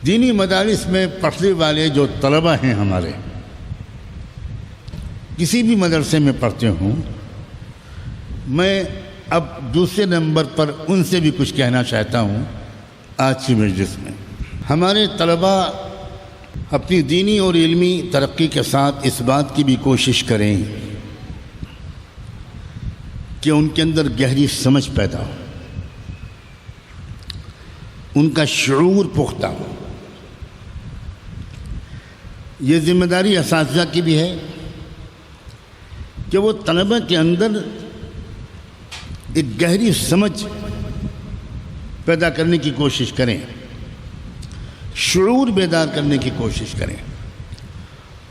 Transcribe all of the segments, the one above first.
دینی مدارس میں پڑھنے والے جو طلبہ ہیں ہمارے، کسی بھی مدرسے میں پڑھتے ہوں، میں اب دوسرے نمبر پر ان سے بھی کچھ کہنا چاہتا ہوں۔ آج کی مجلس میں ہمارے طلبہ اپنی دینی اور علمی ترقی کے ساتھ اس بات کی بھی کوشش کریں کہ ان کے اندر گہری سمجھ پیدا ہو، ان کا شعور پختہ ہو۔ یہ ذمہ داری اساتذہ کی بھی ہے کہ وہ طلبہ کے اندر ایک گہری سمجھ پیدا کرنے کی کوشش کریں، شعور بیدار کرنے کی کوشش کریں،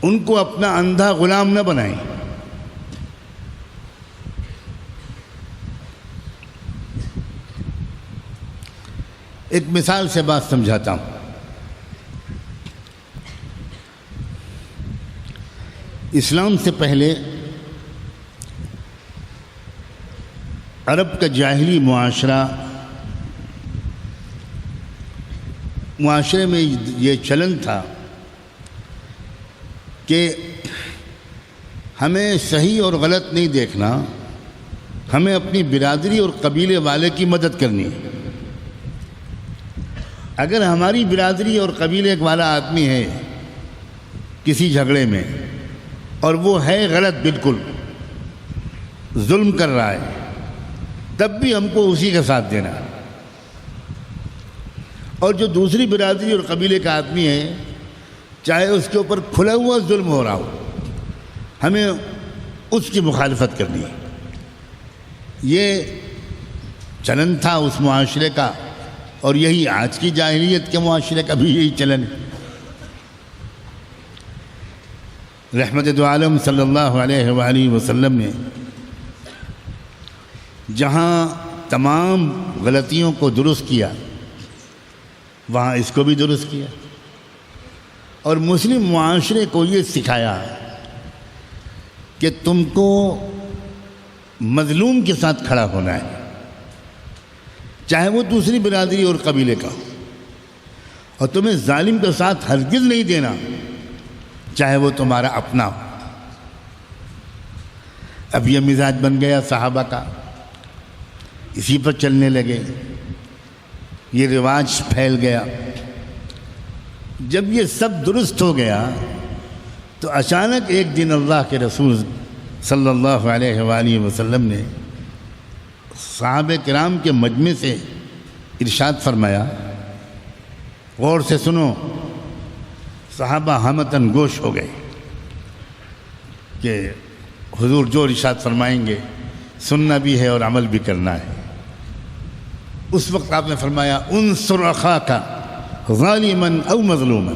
ان کو اپنا اندھا غلام نہ بنائیں۔ ایک مثال سے بات سمجھاتا ہوں۔ اسلام سے پہلے عرب کا جاہلی معاشرے میں یہ چلن تھا کہ ہمیں صحیح اور غلط نہیں دیکھنا، ہمیں اپنی برادری اور قبیلے والے کی مدد کرنی ہے۔ اگر ہماری برادری اور قبیلے والا آدمی ہے کسی جھگڑے میں اور وہ ہے غلط، بالکل ظلم کر رہا ہے، تب بھی ہم کو اسی کا ساتھ دینا۔ اور جو دوسری برادری اور قبیلے کا آدمی ہے، چاہے اس کے اوپر کھلا ہوا ظلم ہو رہا ہو، ہمیں اس کی مخالفت کرنی ہے۔ یہ چلن تھا اس معاشرے کا، اور یہی آج کی جاہلیت کے معاشرے کا بھی یہی چلن ہے۔ رحمت دو عالم صلی اللہ علیہ وآلہ وسلم نے جہاں تمام غلطیوں کو درست کیا، وہاں اس کو بھی درست کیا، اور مسلم معاشرے کو یہ سکھایا کہ تم کو مظلوم کے ساتھ کھڑا ہونا ہے، چاہے وہ دوسری برادری اور قبیلے کا ہو، اور تمہیں ظالم کے ساتھ ہرگز نہیں دینا، چاہے وہ تمہارا اپنا ہو۔ اب یہ مزاج بن گیا صحابہ کا، اسی پر چلنے لگے، یہ رواج پھیل گیا۔ جب یہ سب درست ہو گیا تو اچانک ایک دن اللہ کے رسول صلی اللہ علیہ وآلہ وسلم نے صحابہ کرام کے مجمع سے ارشاد فرمایا، غور سے سنو۔ صحابہ ہمتاً گوش ہو گئے کہ حضور جو ارشاد فرمائیں گے سننا بھی ہے اور عمل بھی کرنا ہے۔ اس وقت آپ نے فرمایا، انصر اخاک ظالما او مظلوما،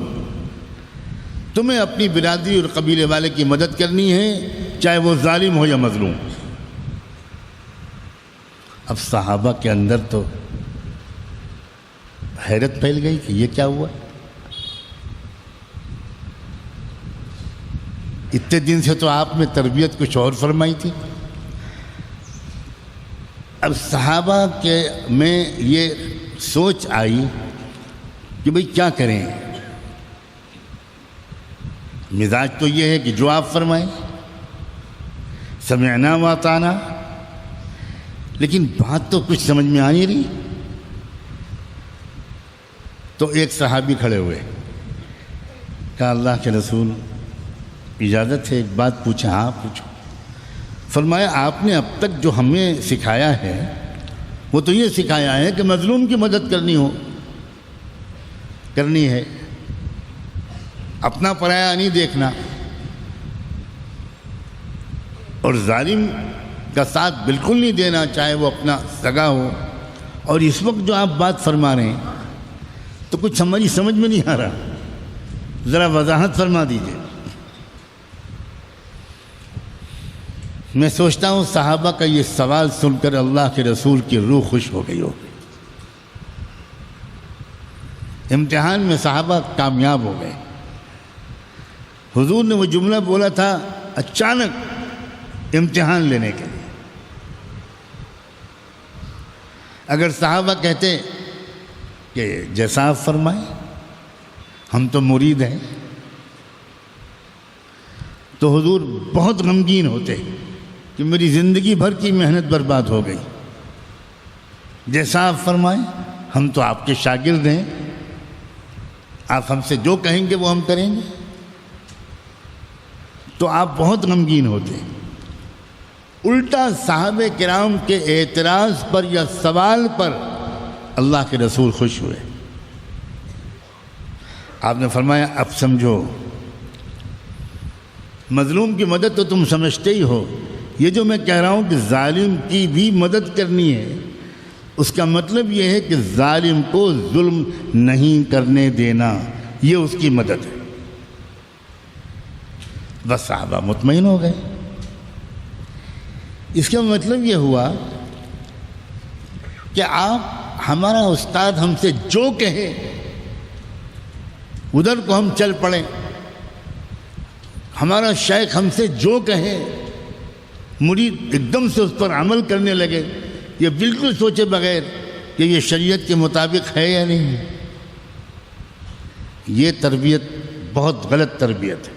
تمہیں اپنی برادری اور قبیلے والے کی مدد کرنی ہے، چاہے وہ ظالم ہو یا مظلوم۔ اب صحابہ کے اندر تو حیرت پھیل گئی کہ یہ کیا ہوا؟ اتنے دن سے تو آپ نے تربیت کچھ اور فرمائی تھی۔ اب صحابہ کے میں یہ سوچ آئی کہ بھئی کیا کریں؟ مزاج تو یہ ہے کہ جو آپ فرمائیں، سمعنا واطعنا، لیکن بات تو کچھ سمجھ میں آ نہیں رہی۔ تو ایک صحابی کھڑے ہوئے، کہا اللہ کے رسول اجازت ہے ایک بات پوچھیں؟ ہاں پوچھو۔ فرمایا، آپ نے اب تک جو ہمیں سکھایا ہے وہ تو یہ سکھایا ہے کہ مظلوم کی مدد کرنی ہے، اپنا پرایا نہیں دیکھنا، اور ظالم کا ساتھ بالکل نہیں دینا، چاہے وہ اپنا سگا ہو۔ اور اس وقت جو آپ بات فرما رہے ہیں تو کچھ ہماری سمجھ میں نہیں آ رہا، ذرا وضاحت فرما دیجیے۔ میں سوچتا ہوں صحابہ کا یہ سوال سن کر اللہ کے رسول کی روح خوش ہو گئی ہوگی۔ امتحان میں صحابہ کامیاب ہو گئے۔ حضور نے وہ جملہ بولا تھا اچانک امتحان لینے کے لیے۔ اگر صحابہ کہتے کہ جیسا آپ فرمائیں، ہم تو مرید ہیں. تو حضور بہت غمگین ہوتے کہ میری زندگی بھر کی محنت برباد ہو گئی. جیسا آپ فرمائیں، ہم تو آپ کے شاگرد ہیں، آپ ہم سے جو کہیں گے وہ ہم کریں گے. تو آپ بہت غمگین ہوتے. الٹا صحابہ کرام کے اعتراض پر یا سوال پر اللہ کے رسول خوش ہوئے. آپ نے فرمایا اب سمجھو، مظلوم کی مدد تو تم سمجھتے ہی ہو، یہ جو میں کہہ رہا ہوں کہ ظالم کی بھی مدد کرنی ہے، اس کا مطلب یہ ہے کہ ظالم کو ظلم نہیں کرنے دینا، یہ اس کی مدد ہے. بس صحابہ مطمئن ہو گئے. اس کا مطلب یہ ہوا کہ آپ ہمارا استاد ہم سے جو کہے ادھر کو ہم چل پڑیں، ہمارا شیخ ہم سے جو کہے مرید ایک دم سے اس پر عمل کرنے لگے، یہ بالکل سوچے بغیر کہ یہ شریعت کے مطابق ہے یا نہیں. یہ تربیت بہت غلط تربیت ہے.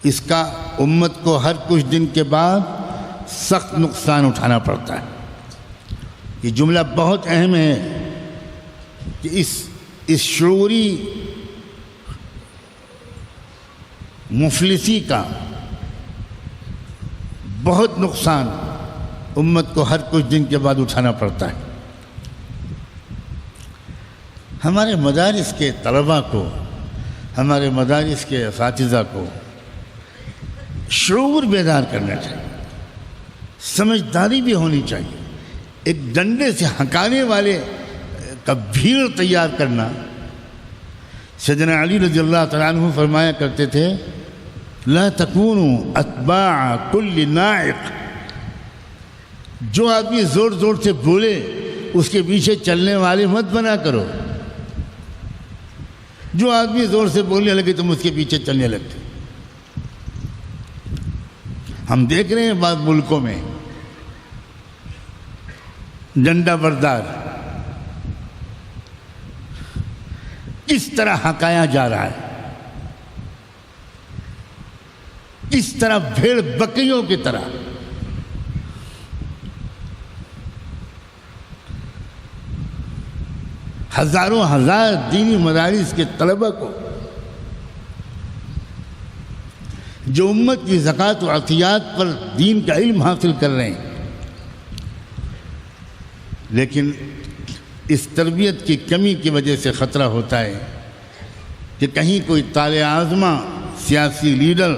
اس کا امت کو ہر کچھ دن کے بعد سخت نقصان اٹھانا پڑتا ہے. یہ جملہ بہت اہم ہے کہ اس شعوری مفلسی کا بہت نقصان امت کو ہر کچھ دن کے بعد اٹھانا پڑتا ہے. ہمارے مدارس کے طلباء کو، ہمارے مدارس کے اساتذہ کو شعور بیدار کرنا چاہیے، سمجھداری بھی ہونی چاہیے. ایک ڈنڈے سے ہنکانے والے کا بھیڑ تیار کرنا. سیدنا علی رضی اللہ تعالیٰ عنہ فرمایا کرتے تھے لا تکونوا اتباع کل نائق. جو آدمی زور زور سے بولے اس کے پیچھے چلنے والے مت بنا کرو. جو آدمی زور سے بولنے لگے تم اس کے پیچھے چلنے لگتے. ہم دیکھ رہے ہیں بعض ملکوں میں ڈنڈا بردار کس طرح ہکایا جا رہا ہے، کس طرح بھیڑ بکریوں کی طرح. ہزاروں ہزار دینی مدارس کے طلبہ کو جو امت کی زکوٰۃ و عطیات پر دین کا علم حاصل کر رہے ہیں، لیکن اس تربیت کی کمی کی وجہ سے خطرہ ہوتا ہے کہ کہیں کوئی طالع عازمہ سیاسی لیڈر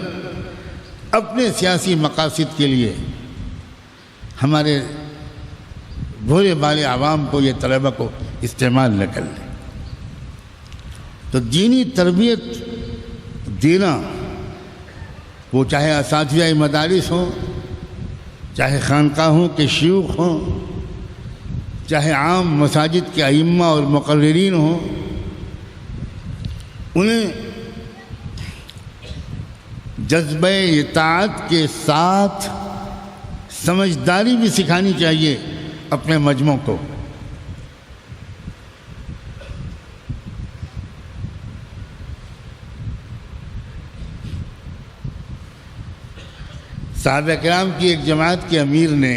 اپنے سیاسی مقاصد کے لیے ہمارے بھولے بالے عوام کو، یہ طلبہ کو استعمال نہ کر لیں. تو دینی تربیت دینا، وہ چاہے اساتذہ مدارس ہوں، چاہے خانقاہوں کے شیوخ ہوں، چاہے عام مساجد کے ائمہ اور مقررین ہوں، انہیں جذبہ اطاعت کے ساتھ سمجھداری بھی سکھانی چاہیے اپنے مجموع کو. صحابہ کرام کی ایک جماعت کے امیر نے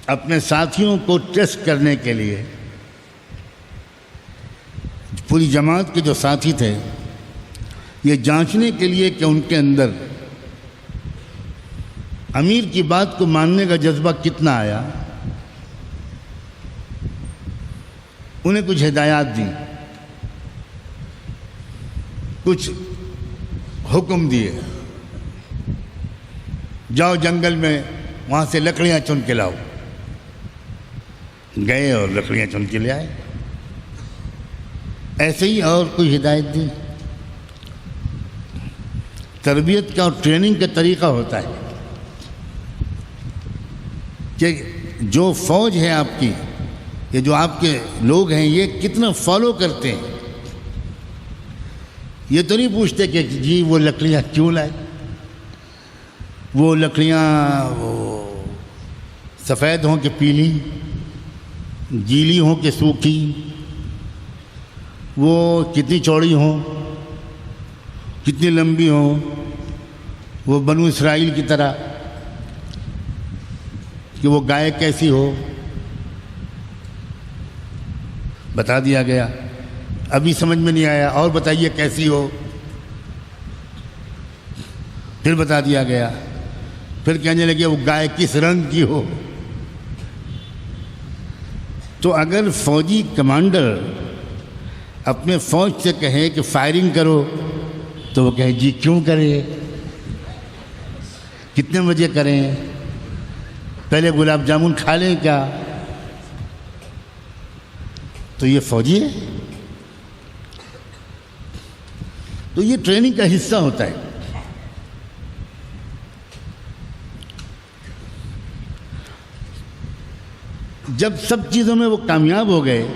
اپنے ساتھیوں کو ٹیسٹ کرنے کے لیے، پوری جماعت کے جو ساتھی تھے، یہ جانچنے کے لیے کہ ان کے اندر امیر کی بات کو ماننے کا جذبہ کتنا آیا، انہیں کچھ ہدایات دیں، کچھ حکم دیے. جاؤ جنگل میں وہاں سے لکڑیاں چن کے لاؤ. گئے اور لکڑیاں چن کے لے آئے. ایسے ہی اور کوئی ہدایت دی. تربیت کا اور ٹریننگ کا طریقہ ہوتا ہے کہ جو فوج ہے آپ کی، یہ جو آپ کے لوگ ہیں، یہ کتنا فالو کرتے ہیں. یہ تو نہیں پوچھتے کہ جی وہ لکڑیاں کیوں لائے، وہ لکڑیاں وہ سفید ہوں کہ پیلی، گیلی ہوں کہ سوکھی، وہ کتنی چوڑی ہوں، کتنی لمبی ہوں، وہ بنو اسرائیل کی طرح کہ وہ گائے کیسی ہو، بتا دیا گیا۔ ابھی سمجھ میں نہیں آیا، اور بتائیے کیسی ہو، پھر بتا دیا گیا۔ پھر کہنے لگے وہ گائے کس رنگ کی ہو۔ تو اگر فوجی کمانڈر اپنے فوج سے کہے کہ فائرنگ کرو تو وہ کہے جی کیوں کرے، کتنے بجے کریں، پہلے گلاب جامن کھا لیں کیا؟ تو یہ فوجی ہے؟ تو یہ ٹریننگ کا حصہ ہوتا ہے۔ جب سب چیزوں میں وہ کامیاب ہو گئے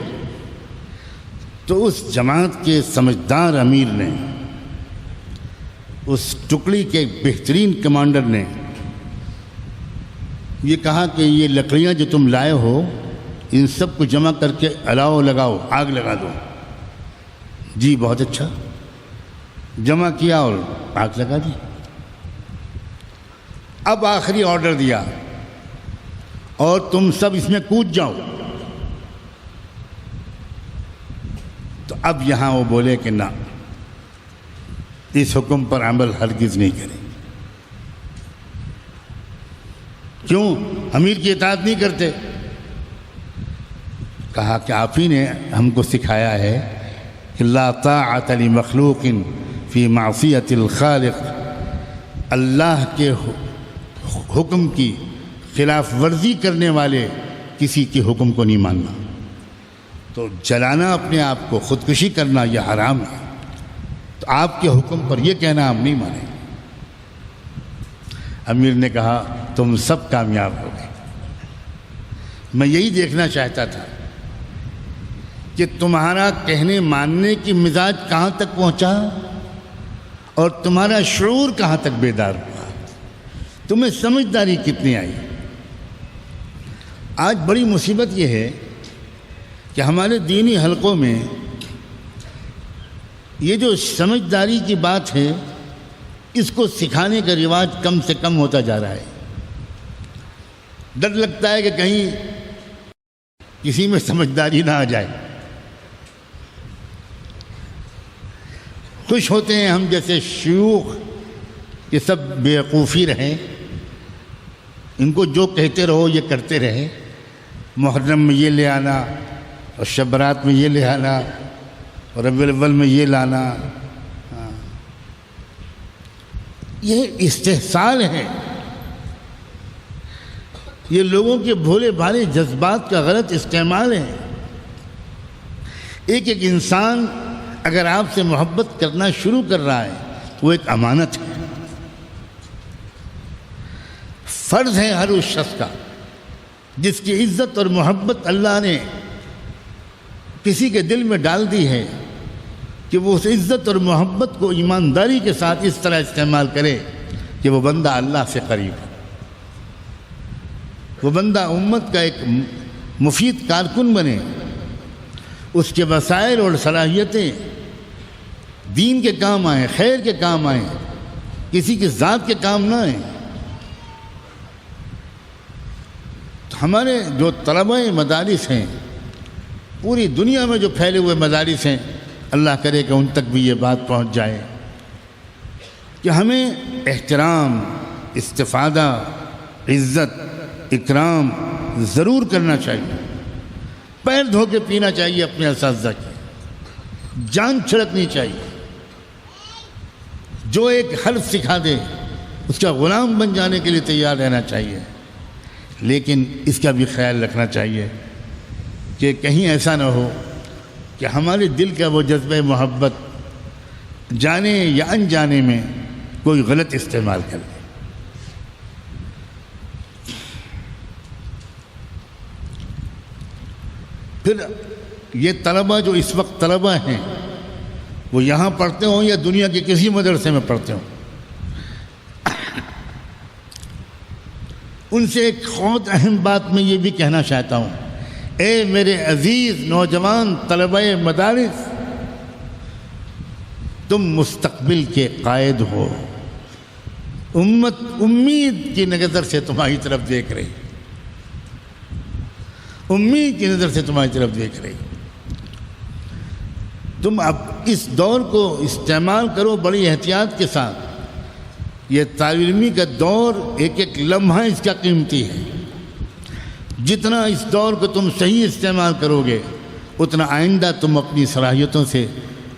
تو اس جماعت کے سمجھدار امیر نے، اس ٹکڑی کے بہترین کمانڈر نے یہ کہا کہ یہ لکڑیاں جو تم لائے ہو ان سب کو جمع کر کے الاؤ لگاؤ، آگ لگا دو۔ جی بہت اچھا، جمع کیا اور آگ لگا دی۔ اب آخری آرڈر دیا اور تم سب اس میں کود جاؤ۔ تو اب یہاں وہ بولے کہ نہ، اس حکم پر عمل ہرگز نہیں کریں۔ کیوں؟ امیر کی اطاعت نہیں کرتے۔ کہا کہ آپ ہی نے ہم کو سکھایا ہے کہ لا طاعت لمخلوق فی معصیت الخالق، اللہ کے حکم کی خلاف ورزی کرنے والے کسی کے حکم کو نہیں ماننا۔ تو جلانا اپنے آپ کو، خودکشی کرنا یہ حرام ہے۔ تو آپ کے حکم پر یہ کہنا ہم نہیں مانیں۔ امیر نے کہا تم سب کامیاب ہو گئے۔ میں یہی دیکھنا چاہتا تھا کہ تمہارا کہنے ماننے کی مزاج کہاں تک پہنچا اور تمہارا شعور کہاں تک بیدار ہوا، تمہیں سمجھداری کتنی آئی۔ آج بڑی مصیبت یہ ہے کہ ہمارے دینی حلقوں میں یہ جو سمجھداری کی بات ہے اس کو سکھانے کا رواج کم سے کم ہوتا جا رہا ہے۔ ڈر لگتا ہے کہ کہیں کسی میں سمجھداری نہ آ جائے۔ خوش ہوتے ہیں ہم جیسے شیوخ کہ سب بیوقوفی رہیں، ان کو جو کہتے رہو یہ کرتے رہیں، محرم میں یہ لے آنا اور شب برات میں یہ لے آنا اور ربیع الاول میں یہ لانا، یہ استحصال ہے، یہ لوگوں کے بھولے بھالے جذبات کا غلط استعمال ہے۔ ایک ایک انسان اگر آپ سے محبت کرنا شروع کر رہا ہے تو وہ ایک امانت ہے، فرض ہے ہر اس شخص کا جس کی عزت اور محبت اللہ نے کسی کے دل میں ڈال دی ہے کہ وہ اس عزت اور محبت کو ایمانداری کے ساتھ اس طرح استعمال کرے کہ وہ بندہ اللہ سے قریب ہے، وہ بندہ امت کا ایک مفید کارکن بنے، اس کے وسائل اور صلاحیتیں دین کے کام آئیں، خیر کے کام آئیں، کسی کی ذات کے کام نہ آئیں۔ تو ہمارے جو طلبہ مدارس ہیں، پوری دنیا میں جو پھیلے ہوئے مدارس ہیں، اللہ کرے کہ ان تک بھی یہ بات پہنچ جائے کہ ہمیں احترام، استفادہ، عزت، اکرام ضرور کرنا چاہیے، پیر دھو کے پینا چاہیے اپنے اساتذہ کی، جان چھڑکنی چاہیے۔ جو ایک حرف سکھا دے اس کا غلام بن جانے کے لیے تیار رہنا چاہیے، لیکن اس کا بھی خیال رکھنا چاہیے کہ کہیں ایسا نہ ہو کہ ہمارے دل کا وہ جذبہ محبت جانے یا انجانے میں کوئی غلط استعمال کر لے۔ پھر یہ طلبہ جو اس وقت طلبہ ہیں، وہ یہاں پڑھتے ہوں یا دنیا کے کسی مدرسے میں پڑھتے ہوں، ان سے ایک بہت اہم بات میں یہ بھی کہنا چاہتا ہوں اے میرے عزیز نوجوان طلبہ مدارس، تم مستقبل کے قائد ہو۔ امت امید کی نظر سے تمہاری طرف دیکھ رہی، امید کی نظر سے تمہاری طرف دیکھ رہی۔ تم اب اس دور کو استعمال کرو بڑی احتیاط کے ساتھ۔ یہ طالب علمی کا دور ایک ایک لمحہ اس کا قیمتی ہے۔ جتنا اس دور کو تم صحیح استعمال کرو گے، اتنا آئندہ تم اپنی صلاحیتوں سے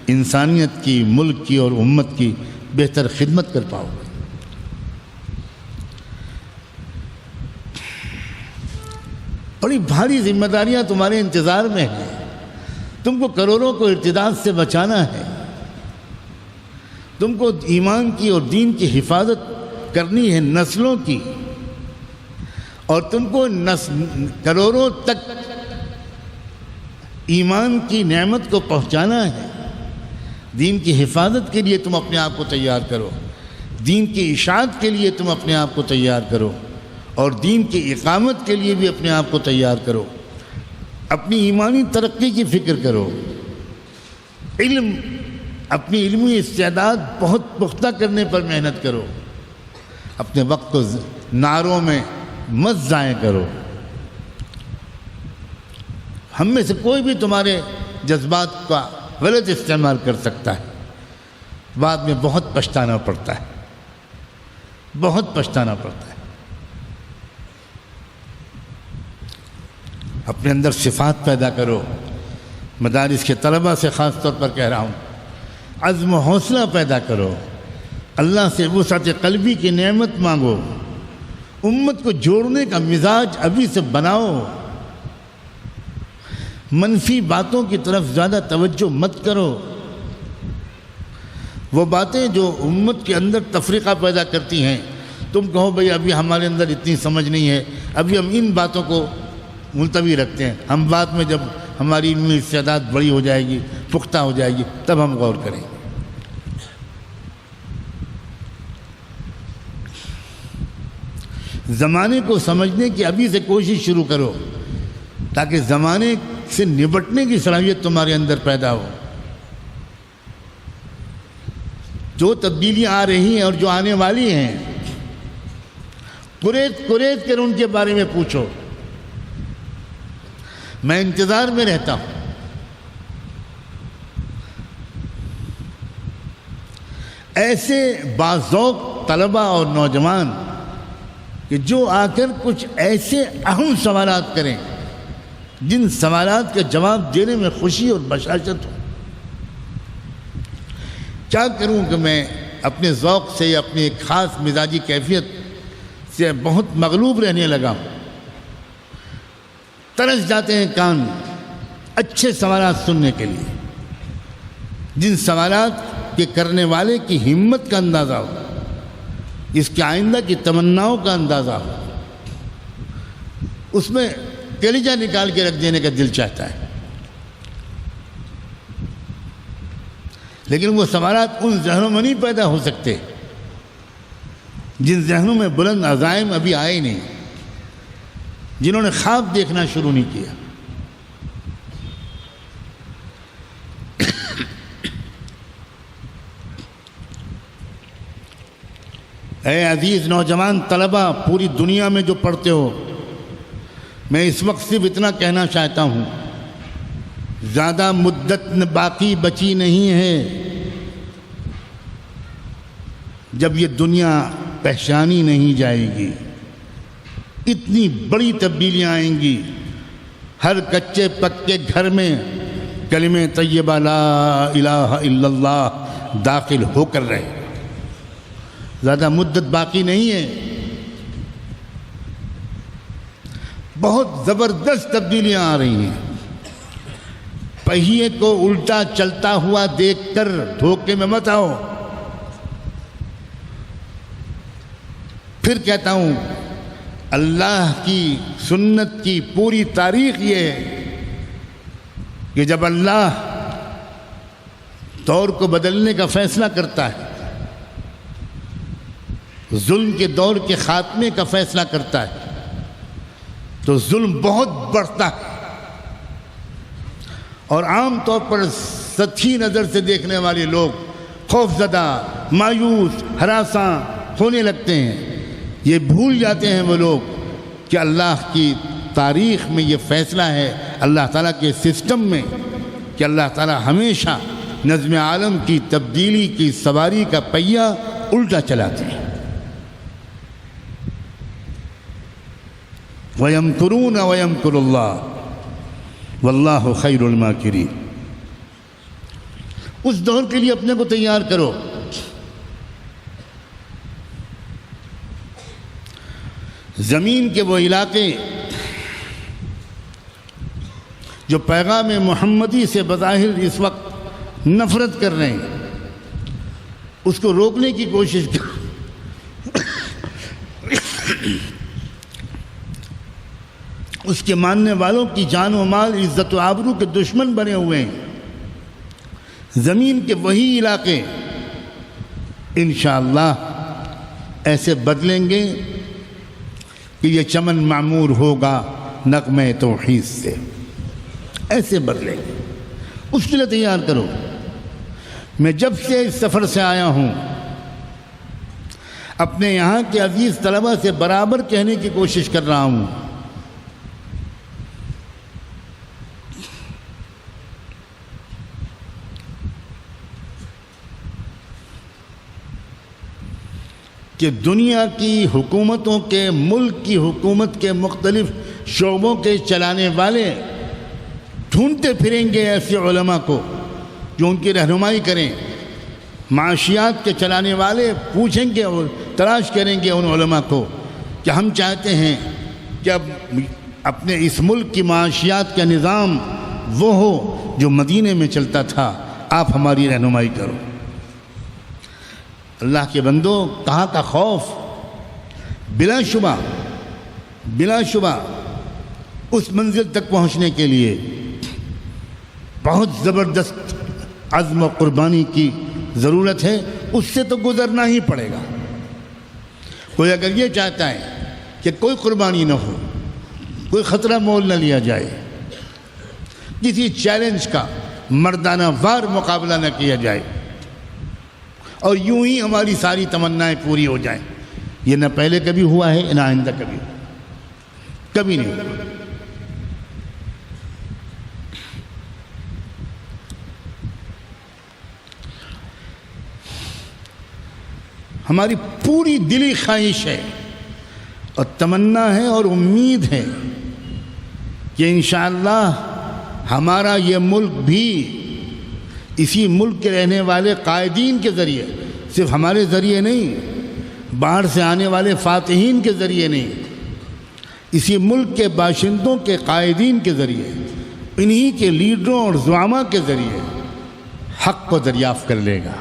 انسانیت کی، ملک کی اور امت کی بہتر خدمت کر پاؤ گے۔ بڑی بھاری ذمہ داریاں تمہارے انتظار میں ہیں۔ تم کو کروڑوں کو ارتداد سے بچانا ہے، تم کو ایمان کی اور دین کی حفاظت کرنی ہے، نسلوں کی، اور تم کو کروڑوں تک ایمان کی نعمت کو پہنچانا ہے۔ دین کی حفاظت کے لیے تم اپنے آپ کو تیار کرو، دین کی اشاعت کے لیے تم اپنے آپ کو تیار کرو، اور دین کی اقامت کے لیے بھی اپنے آپ کو تیار کرو۔ اپنی ایمانی ترقی کی فکر کرو، علم، اپنی علمی استعداد بہت پختہ کرنے پر محنت کرو، اپنے وقت کو نعروں میں مت ضائع کرو۔ ہم میں سے کوئی بھی تمہارے جذبات کا غلط استعمال کر سکتا ہے، بعد میں بہت پچھتانا پڑتا ہے، بہت پچھتانا پڑتا ہے۔ اپنے اندر صفات پیدا کرو۔ مدارس کے طلبہ سے خاص طور پر کہہ رہا ہوں، عزم و حوصلہ پیدا کرو، اللہ سے وسعت قلبی کی نعمت مانگو، امت کو جوڑنے کا مزاج ابھی سے بناؤ، منفی باتوں کی طرف زیادہ توجہ مت کرو۔ وہ باتیں جو امت کے اندر تفریقہ پیدا کرتی ہیں، تم کہو بھئی ابھی ہمارے اندر اتنی سمجھ نہیں ہے، ابھی ہم ان باتوں کو ملتوی رکھتے ہیں، ہم بعد میں جب ہماری علمی استعداد بڑی ہو جائے گی، پختہ ہو جائے گی، تب ہم غور کریں گے۔ زمانے کو سمجھنے کی ابھی سے کوشش شروع کرو، تاکہ زمانے سے نبٹنے کی صلاحیت تمہارے اندر پیدا ہو۔ جو تبدیلیاں آ رہی ہیں اور جو آنے والی ہیں، قریت کر ان کے بارے میں پوچھو۔ میں انتظار میں رہتا ہوں۔ ایسے باذوق طلبہ اور نوجوان کہ جو آ کر کچھ ایسے اہم سوالات کریں جن سوالات کا جواب دینے میں خوشی اور بشاشت ہو۔ کیا کروں کہ میں اپنے ذوق سے یا اپنی ایک خاص مزاجی کیفیت سے بہت مغلوب رہنے لگا ہوں۔ ترس جاتے ہیں کان اچھے سوالات سننے کے لیے، جن سوالات کے کرنے والے کی ہمت کا اندازہ ہو، اس کے آئندہ کی تمناؤں کا اندازہ ہو، اس میں کلیجہ نکال کے رکھ دینے کا دل چاہتا ہے۔ لیکن وہ سوالات ان ذہنوں میں نہیں پیدا ہو سکتے جن ذہنوں میں بلند عزائم ابھی آئے ہی نہیں، جنہوں نے خواب دیکھنا شروع نہیں کیا۔ اے عزیز نوجوان طلبہ، پوری دنیا میں جو پڑھتے ہو، میں اس وقت صرف اتنا کہنا چاہتا ہوں، زیادہ مدت باقی بچی نہیں ہے جب یہ دنیا پہچانی نہیں جائے گی۔ اتنی بڑی تبدیلیاں آئیں گی، ہر کچے پکے گھر میں کلمہ طیبہ لا الہ الا اللہ داخل ہو کر رہے۔ زیادہ مدت باقی نہیں ہے، بہت زبردست تبدیلیاں آ رہی ہیں۔ پہیے کو الٹا چلتا ہوا دیکھ کر دھوکے میں مت آؤ۔ پھر کہتا ہوں، اللہ کی سنت کی پوری تاریخ یہ ہے کہ جب اللہ دور کو بدلنے کا فیصلہ کرتا ہے، ظلم کے دور کے خاتمے کا فیصلہ کرتا ہے، تو ظلم بہت بڑھتا ہے، اور عام طور پر سطحی نظر سے دیکھنے والے لوگ خوفزدہ، مایوس، ہراساں ہونے لگتے ہیں۔ یہ بھول جاتے ہیں وہ لوگ کہ اللہ کی تاریخ میں یہ فیصلہ ہے، اللہ تعالیٰ کے سسٹم میں، کہ اللہ تعالیٰ ہمیشہ نظم عالم کی تبدیلی کی سواری کا پہیہ الٹا چلاتے ہیں۔ وَيَمْكُرُونَ وَيَمْكُرُ اللَّهُ وَاللَّهُ خَيْرُ الْمَاكِرِينَ۔ اس دور کے لیے اپنے کو تیار کرو۔ زمین کے وہ علاقے جو پیغام محمدی سے بظاہر اس وقت نفرت کر رہے ہیں، اس کو روکنے کی کوشش کرو۔ اس کے ماننے والوں کی جان و مال، عزت و آبرو کے دشمن بنے ہوئے ہیں۔ زمین کے وہی علاقے انشاءاللہ ایسے بدلیں گے کہ یہ چمن معمور ہوگا نغمہ توحید سے، ایسے بدلیں گے۔ اس کے لیے تیار کرو۔ میں جب سے اس سفر سے آیا ہوں، اپنے یہاں کے عزیز طلبہ سے برابر کہنے کی کوشش کر رہا ہوں کہ دنیا کی حکومتوں کے، ملک کی حکومت کے مختلف شعبوں کے چلانے والے ڈھونڈتے پھریں گے ایسے علماء کو جو ان کی رہنمائی کریں۔ معاشیات کے چلانے والے پوچھیں گے اور تلاش کریں گے ان علماء کو کہ ہم چاہتے ہیں کہ اب اپنے اس ملک کی معاشیات کا نظام وہ ہو جو مدینے میں چلتا تھا، آپ ہماری رہنمائی کرو۔ اللہ کے بندو، کہاں کا خوف! بلا شبہ اس منزل تک پہنچنے کے لیے بہت زبردست عزم و قربانی کی ضرورت ہے۔ اس سے تو گزرنا ہی پڑے گا۔ کوئی اگر یہ چاہتا ہے کہ کوئی قربانی نہ ہو، کوئی خطرہ مول نہ لیا جائے، کسی چیلنج کا مردانہ وار مقابلہ نہ کیا جائے اور یوں ہی ہماری ساری تمنائیں پوری ہو جائیں، یہ نہ پہلے کبھی ہوا ہے نہ آئندہ کبھی نہیں ہوا۔ ہماری پوری دلی خواہش ہے اور تمنا ہے اور امید ہے کہ انشاءاللہ ہمارا یہ ملک بھی اسی ملک کے رہنے والے قائدین کے ذریعے، صرف ہمارے ذریعے نہیں، باہر سے آنے والے فاتحین کے ذریعے نہیں، اسی ملک کے باشندوں کے قائدین کے ذریعے، انہی کے لیڈروں اور زعماء کے ذریعے حق کو دریافت کر لے گا۔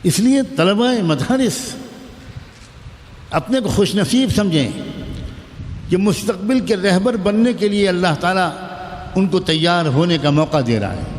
اس لیے طلبہ مدارس اپنے کو خوش نصیب سمجھیں کہ مستقبل کے رہبر بننے کے لیے اللہ تعالیٰ ان کو تیار ہونے کا موقع دے رہا ہے۔